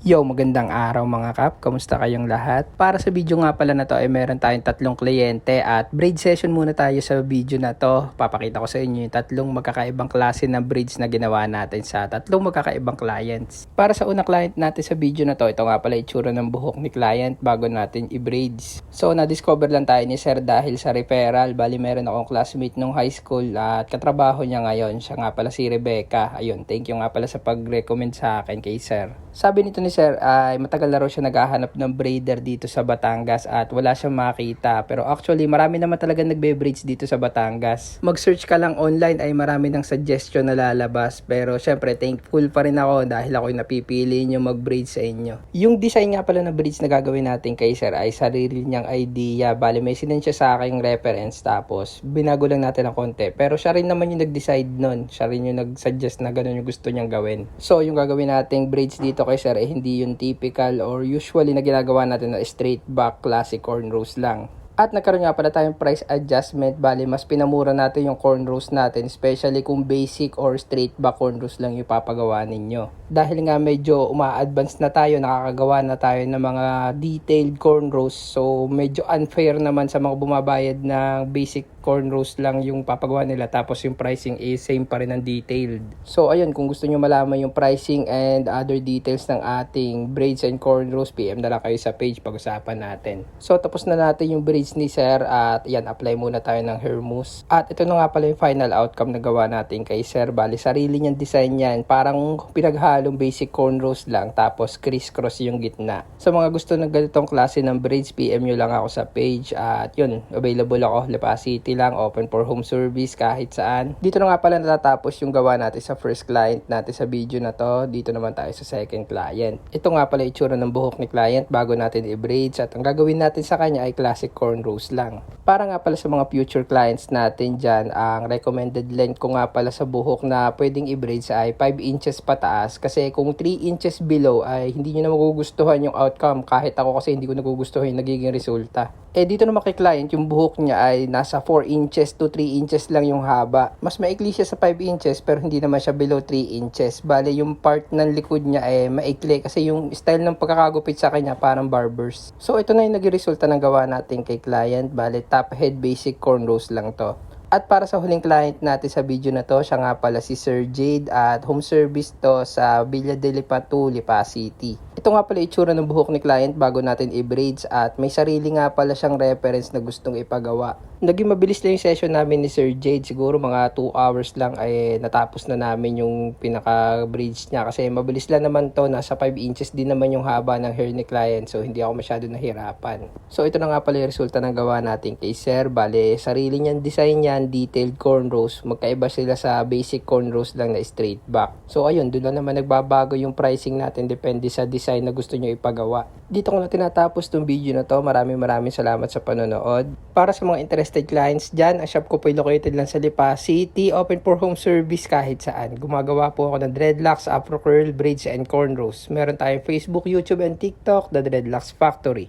Yo, magandang araw mga kap. Kamusta kayong lahat? Para sa video nga pala na to ay meron tayong tatlong kliyente at braid session muna tayo sa video na to. Papakita ko sa inyo yung tatlong magkakaibang klase ng braids na ginawa natin sa tatlong magkakaibang clients. Para sa unang client natin sa video na to, ito nga pala itsura ng buhok ni client bago natin i-braids. So, na-discover lang tayo ni sir dahil sa referral. Bali, meron akong classmate nung high school at katrabaho niya ngayon. Siya nga pala si Rebecca. Ayun, thank you nga pala sa pag-recommend sa akin kay sir. Sabi nito ni sir ay matagal na raw siya naghahanap ng braider dito sa Batangas at wala siyang makita. Pero actually marami naman talaga nagbe-braids dito sa Batangas. Mag-search ka lang online ay marami ng suggestion na lalabas. Pero syempre thankful pa rin ako dahil ako yung napipili nyo mag-braid sa inyo. Yung design nga pala ng braids na gagawin natin kay sir ay sarili niyang idea. Bali may sinend siya sa aking reference tapos binago lang natin ng konti. Pero siya rin naman yung nag-decide nun. Siya rin yung nag-suggest na ganun yung gusto niyang gawin. So yung gagawin nating braids dito kay sir ay hindi yung typical or usually na ginagawa natin na straight back classic cornrows lang. At nagkaroon nga pala tayong price adjustment. Bali, mas pinamura natin yung cornrows natin, especially kung basic or straight back cornrows lang yung papagawa ninyo. Dahil nga medyo uma-advance na tayo, nakakagawa na tayo ng mga detailed cornrows. So, medyo unfair naman sa mga bumabayad ng basic cornrows lang yung papagawa nila. Tapos yung pricing is same pa rin ng detailed. So, ayun, kung gusto nyo malaman yung pricing and other details ng ating braids and cornrows, PM na lang kayo sa page, pag-usapan natin. So, tapos na natin yung braids ni sir at yan, apply muna tayo ng hair mousse. At ito na nga pala yung final outcome na gawa natin kay sir. Bali, sarili niyang design yan. Parang pinaghalong basic cornrows lang tapos criss-cross yung gitna. Sa mga gusto ng ganitong klase ng braids, PM nyo lang ako sa page. At yun, available ako, Lipa City lang, open for home service kahit saan. Dito na nga pala natatapos yung gawa natin sa first client natin sa video na to. Dito naman tayo sa second client. Ito nga pala itsura ng buhok ni client bago natin i-braids at ang gagawin natin sa kanya ay classic cornrows lang. Para nga pala sa mga future clients natin dyan, ang recommended length ko nga pala sa buhok na pwedeng i-braids ay 5 inches pataas kasi kung 3 inches below ay hindi nyo na magugustuhan yung outcome. Kahit ako kasi hindi ko nagugustuhan yung nagiging resulta. Dito naman kay client, yung buhok niya ay nasa 4 inches to 3 inches lang yung haba. Mas maikli siya sa 5 inches pero hindi naman siya below 3 inches. Bale, yung part ng likod niya ay maikli kasi yung style ng pagkakagupit sa kanya parang barbers. So, ito na yung naging-resulta ng gawa natin kay client. Bale, top head basic cornrows lang to. At para sa huling client natin sa video na to, siya nga pala si Sir Jade at home service to sa Villa de Lipa 2, Lipa City. Ito nga pala itsura ng buhok ni client bago natin i-braids at may sarili nga pala siyang reference na gustong ipagawa. Naging mabilis lang yung session namin ni Sir Jade. Siguro mga 2 hours lang ay natapos na namin yung pinaka-braids niya kasi mabilis lang naman to. Nasa 5 inches din naman yung haba ng hair ni client so hindi ako masyado nahirapan. So ito na nga pala yung resulta ng gawa natin kay Sir. Bale, sarili niyang design yan, detailed cornrows. Magkaiba sila sa basic cornrows lang na straight back. So ayun, doon lang naman nagbabago yung pricing natin depende sa design na gusto nyo ipagawa. Dito ko na tinatapos tong video na to. Maraming salamat sa panonood. Para sa mga interested clients dyan, ang shop ko po ay located lang sa Lipa City. Open for home service kahit saan. Gumagawa po ako ng dreadlocks, afro curl, braids, and cornrows. Meron tayong Facebook, YouTube, and TikTok, The Dreadlocks Factory.